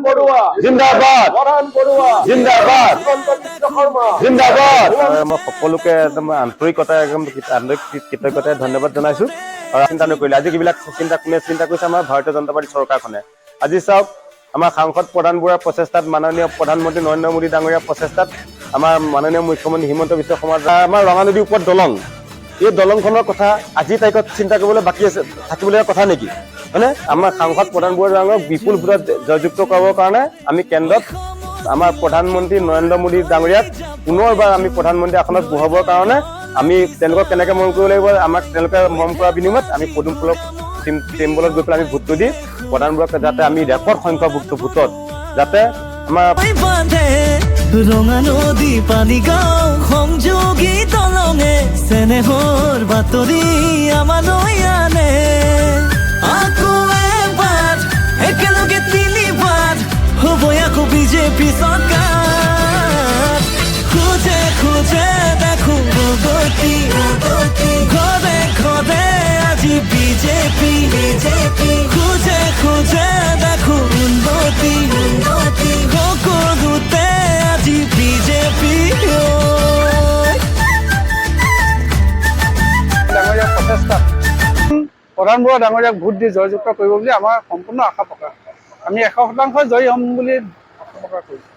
বড়ুয়া জিন্দাবাদ বৰহান বড়ুৱা জিন্দাবাদ হিমন্ত বিশ্ব শৰ্মা জিন্দাবাদ মই সকলোকে একদম আন্তৰিকতাৰে একদম আন্তৰিক কৃতজ্ঞতাৰে ধন্যবাদ জনাইছো আৰু চিন্তা নকৰিলে আজি কিবিলাক কোনে চিন্তা কৰিছে আমাৰ ভাৰতীয় জনতা পাৰ্টি চৰকাৰখনে আজি চাওক আমাৰ সাংসদ প্ৰধান বৰুৱাৰ প্ৰচেষ্টাত মাননীয় প্ৰধানমন্ত্ৰী নৰেন্দ্ৰ মোদী ডাঙৰীয়াৰ প্ৰচেষ্টাত আমাৰ মাননীয় মুখ্যমন্ত্ৰী হিমন্ত বিশ্ব শৰ্মা আমাৰ ৰঙা নদীৰ ওপৰত দলং এই দলংখনৰ কথা আজিৰ তাৰিখত চিন্তা কৰিবলৈ বাকী আছে থাকিবলগীয়া কথা নেকি হয়নে আমাৰ সাংসদ প্ৰধান বৰুৱা ডাঙৰীয়াক বিপুল ভোটত জয়যুক্ত কৰাৰ কাৰণে আমি কেন্দ্ৰত আমাৰ প্ৰধানমন্ত্ৰী নৰেন্দ্ৰ মোদী ডাঙৰীয়াক পুনৰবাৰ আমি প্ৰধানমন্ত্ৰী আসনত বহাবৰ কাৰণে আমি তেওঁলোকক কেনেকৈ মৰম কৰিব লাগিব আমাক তেওঁলোকে মৰম কৰাৰ বিনিময়ত আমি পদুম ফুলক টেম্বলত গৈ পেলাই আমি ভোটটো দি প্ৰধান বৰুৱাক যাতে আমি ৰেকৰ্ড সংখ্যক ভোটত যাতে আমাৰ ৰঙা নদী পানী গাঁও সংযোগী দলঙে চেনেহৰ বাতৰি আমালৈ আনে আকৌ এবাৰ একেলগে তিনিবাৰ হ'ব আকৌ বিজেপি চৰকাৰ খোজে খোজে দেখো গতি ঘৰে ঘৰে আজি বিজেপি খোজে খোজে দেখো উন্নতি সকলোতে আজি বিজেপি ডাঙৰীয়াৰ প্ৰচেষ্টাত প্ৰধান বৰুৱা ডাঙৰীয়াক ভোট দি জয়যুক্ত কৰিব বুলি আমাৰ সম্পূৰ্ণ আশা প্ৰকাশ আমি 100% জয়ী হ'ম বুলি আশা প্ৰকাশ কৰিছোঁ